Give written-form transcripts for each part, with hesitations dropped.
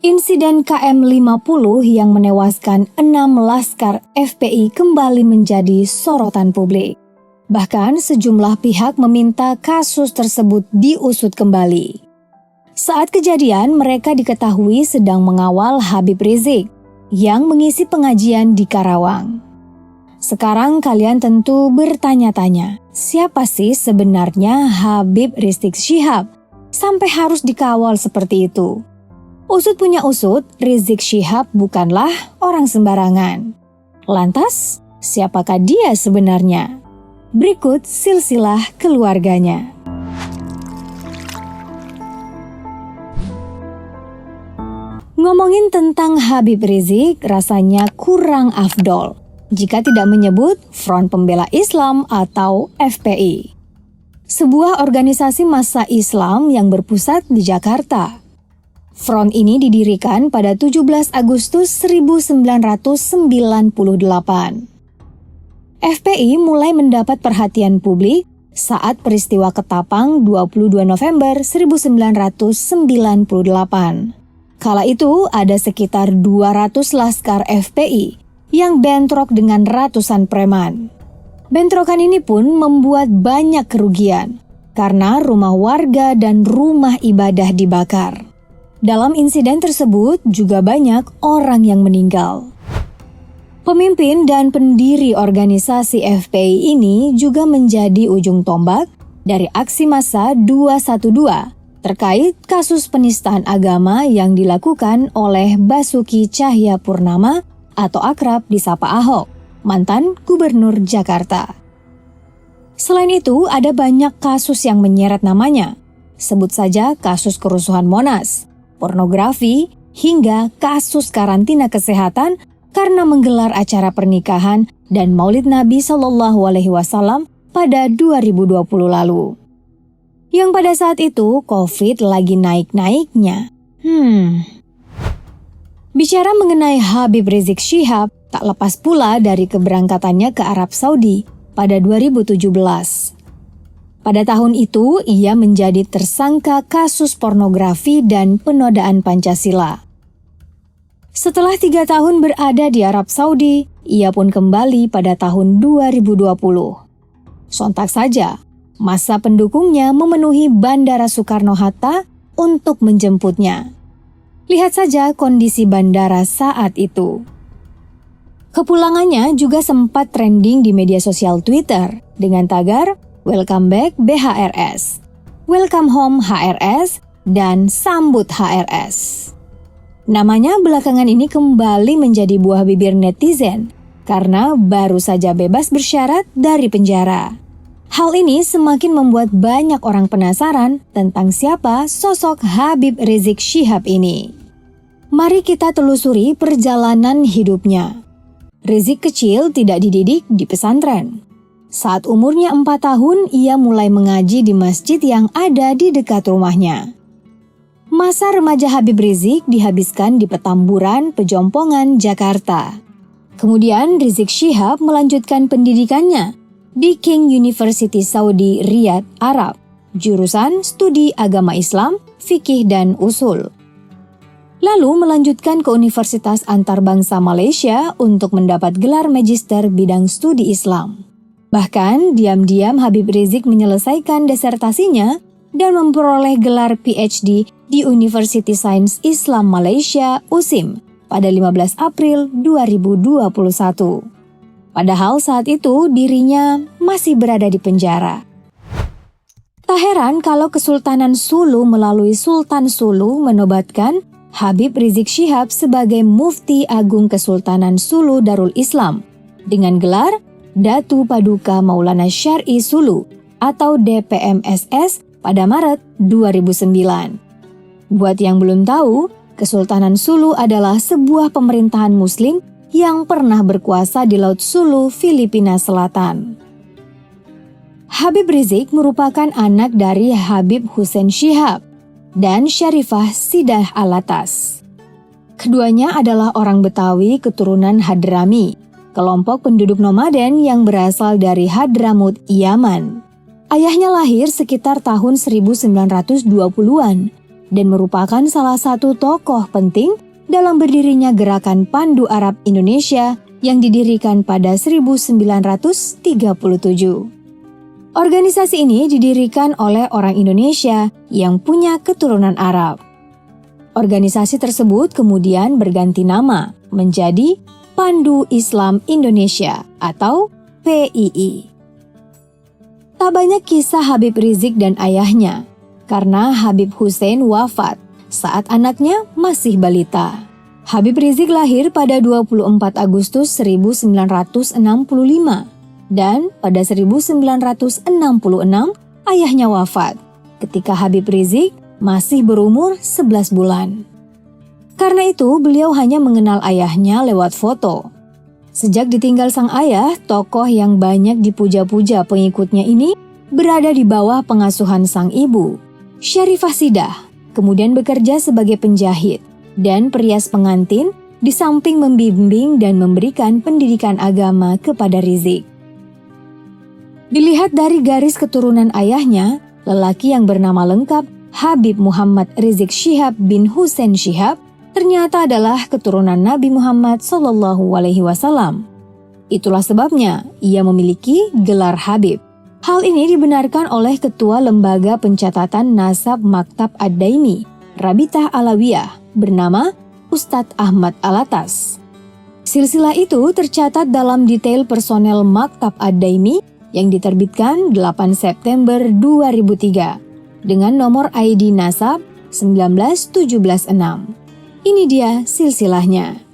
Insiden KM50 yang menewaskan 6 laskar FPI kembali menjadi sorotan publik. Bahkan sejumlah pihak meminta kasus tersebut diusut kembali. Saat kejadian, mereka diketahui sedang mengawal Habib Rizik yang mengisi pengajian di Karawang. Sekarang kalian tentu bertanya-tanya, siapa sih sebenarnya Habib Rizik Syihab sampai harus dikawal seperti itu? Usut punya usut, Rizik Syihab bukanlah orang sembarangan. Lantas, siapakah dia sebenarnya? Berikut silsilah keluarganya. Ngomongin tentang Habib Rizik rasanya kurang afdol jika tidak menyebut Front Pembela Islam atau FPI. Sebuah organisasi massa Islam yang berpusat di Jakarta. Front ini didirikan pada 17 Agustus 1998. FPI mulai mendapat perhatian publik saat peristiwa Ketapang 22 November 1998. Kala itu ada sekitar 200 laskar FPI yang bentrok dengan ratusan preman. Bentrokan ini pun membuat banyak kerugian karena rumah warga dan rumah ibadah dibakar. Dalam insiden tersebut juga banyak orang yang meninggal. Pemimpin dan pendiri organisasi FPI ini juga menjadi ujung tombak dari aksi massa 212 terkait kasus penistaan agama yang dilakukan oleh Basuki Cahayapurnama atau akrab disapa Ahok, mantan Gubernur Jakarta. Selain itu, ada banyak kasus yang menyeret namanya. Sebut saja kasus kerusuhan Monas, pornografi, hingga kasus karantina kesehatan karena menggelar acara pernikahan dan Maulid Nabi SAW pada 2020 lalu. Yang pada saat itu COVID lagi naik-naiknya. Bicara mengenai Habib Rizik Syihab, tak lepas pula dari keberangkatannya ke Arab Saudi pada 2017. Pada tahun itu, ia menjadi tersangka kasus pornografi dan penodaan Pancasila. Setelah 3 tahun berada di Arab Saudi, ia pun kembali pada tahun 2020. Sontak saja, massa pendukungnya memenuhi Bandara Soekarno-Hatta untuk menjemputnya. Lihat saja kondisi bandara saat itu. Kepulangannya juga sempat trending di media sosial Twitter dengan tagar Welcome back BHRS, Welcome home HRS, dan Sambut HRS. Namanya belakangan ini kembali menjadi buah bibir netizen karena baru saja bebas bersyarat dari penjara. Hal ini semakin membuat banyak orang penasaran tentang siapa sosok Habib Rizik Syihab ini. Mari kita telusuri perjalanan hidupnya. Rizik kecil tidak dididik di pesantren. Saat umurnya 4 tahun, ia mulai mengaji di masjid yang ada di dekat rumahnya. Masa remaja Habib Rizik dihabiskan di Petamburan, Pejompongan, Jakarta. Kemudian Rizik Syihab melanjutkan pendidikannya di King University Saudi Riyadh, Arab, jurusan Studi Agama Islam, Fikih dan Usul. Lalu melanjutkan ke Universitas Antarbangsa Malaysia untuk mendapat gelar magister bidang studi Islam. Bahkan, diam-diam Habib Rizik menyelesaikan disertasinya dan memperoleh gelar PhD di University Science Islam Malaysia USIM pada 15 April 2021. Padahal saat itu dirinya masih berada di penjara. Tak heran kalau Kesultanan Sulu melalui Sultan Sulu menobatkan Habib Rizik Syihab sebagai Mufti Agung Kesultanan Sulu Darul Islam dengan gelar Datu Paduka Maulana Syar'i Sulu atau DPMSS pada Maret 2009. Buat yang belum tahu, Kesultanan Sulu adalah sebuah pemerintahan Muslim yang pernah berkuasa di Laut Sulu, Filipina Selatan. Habib Rizik merupakan anak dari Habib Hussein Syihab dan Syarifah Sidah Alatas. Keduanya adalah orang Betawi keturunan Hadrami, kelompok penduduk nomaden yang berasal dari Hadramut, Yaman. Ayahnya lahir sekitar tahun 1920-an dan merupakan salah satu tokoh penting dalam berdirinya Gerakan Pandu Arab Indonesia yang didirikan pada 1937. Organisasi ini didirikan oleh orang Indonesia yang punya keturunan Arab. Organisasi tersebut kemudian berganti nama menjadi Pandu Islam Indonesia atau PII. Tak banyak kisah Habib Rizik dan ayahnya, karena Habib Hussein wafat saat anaknya masih balita. Habib Rizik lahir pada 24 Agustus 1965 dan pada 1966 ayahnya wafat ketika Habib Rizik masih berumur 11 bulan. Karena itu beliau hanya mengenal ayahnya lewat foto. Sejak ditinggal sang ayah, tokoh yang banyak dipuja-puja pengikutnya ini berada di bawah pengasuhan sang ibu, Syarifah Sidah, kemudian bekerja sebagai penjahit dan perias pengantin di samping membimbing dan memberikan pendidikan agama kepada Rizik. Dilihat dari garis keturunan ayahnya, lelaki yang bernama lengkap Habib Muhammad Rizik Syihab bin Hussein Syihab ternyata adalah keturunan Nabi Muhammad SAW. Itulah sebabnya ia memiliki gelar Habib. Hal ini dibenarkan oleh Ketua Lembaga Pencatatan Nasab Maktab Ad-Daimi, Rabitah Alawiyah, bernama Ustadz Ahmad Alatas. Silsilah itu tercatat dalam detail personel Maktab Ad-Daimi yang diterbitkan 8 September 2003 dengan nomor ID Nasab 19176. Ini dia silsilahnya.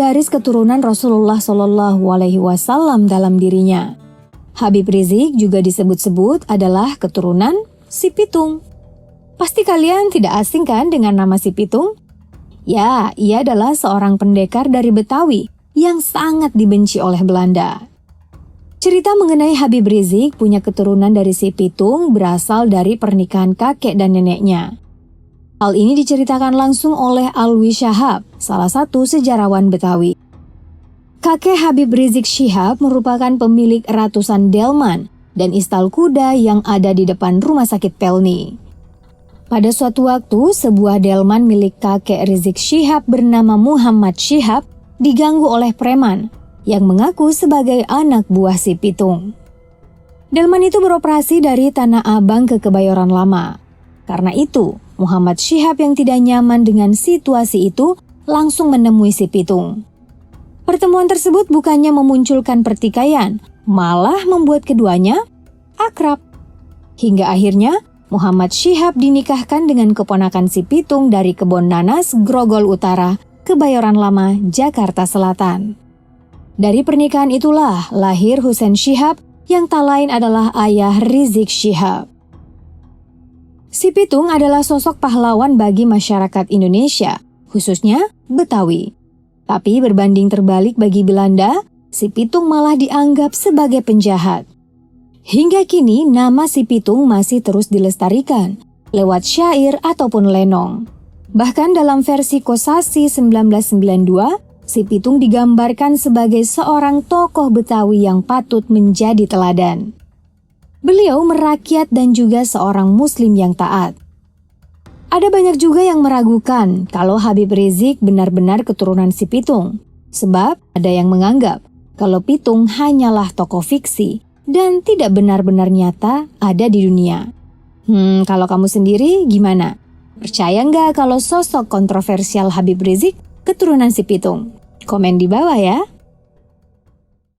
Garis keturunan Rasulullah SAW dalam dirinya. Habib Rizik juga disebut-sebut adalah keturunan Si Pitung. Pasti kalian tidak asing kan dengan nama Si Pitung? Ya, ia adalah seorang pendekar dari Betawi yang sangat dibenci oleh Belanda. Cerita mengenai Habib Rizik punya keturunan dari Si Pitung berasal dari pernikahan kakek dan neneknya. Hal ini diceritakan langsung oleh Alwi Syahab, salah satu sejarawan Betawi. Kakek Habib Rizik Syihab merupakan pemilik ratusan delman dan istal kuda yang ada di depan rumah sakit Pelni. Pada suatu waktu, sebuah delman milik kakek Rizik Syihab bernama Muhammad Syihab diganggu oleh preman yang mengaku sebagai anak buah Si Pitung. Delman itu beroperasi dari Tanah Abang ke Kebayoran Lama. Karena itu, Muhammad Syihab yang tidak nyaman dengan situasi itu langsung menemui Si Pitung. Pertemuan tersebut bukannya memunculkan pertikaian, malah membuat keduanya akrab. Hingga akhirnya Muhammad Syihab dinikahkan dengan keponakan Si Pitung dari Kebon Nanas, Grogol Utara, Kebayoran Lama, Jakarta Selatan. Dari pernikahan itulah lahir Hussein Syihab yang tak lain adalah ayah Rizik Syihab. Si Pitung adalah sosok pahlawan bagi masyarakat Indonesia, khususnya Betawi. Tapi berbanding terbalik bagi Belanda, Si Pitung malah dianggap sebagai penjahat. Hingga kini nama Si Pitung masih terus dilestarikan lewat syair ataupun lenong. Bahkan dalam versi Kosasi 1992, Si Pitung digambarkan sebagai seorang tokoh Betawi yang patut menjadi teladan. Beliau merakyat dan juga seorang muslim yang taat. Ada banyak juga yang meragukan kalau Habib Rizik benar-benar keturunan Si Pitung. Sebab ada yang menganggap kalau Pitung hanyalah tokoh fiksi dan tidak benar-benar nyata ada di dunia. Kalau kamu sendiri gimana? Percaya nggak kalau sosok kontroversial Habib Rizik keturunan si Pitung? Komen di bawah ya.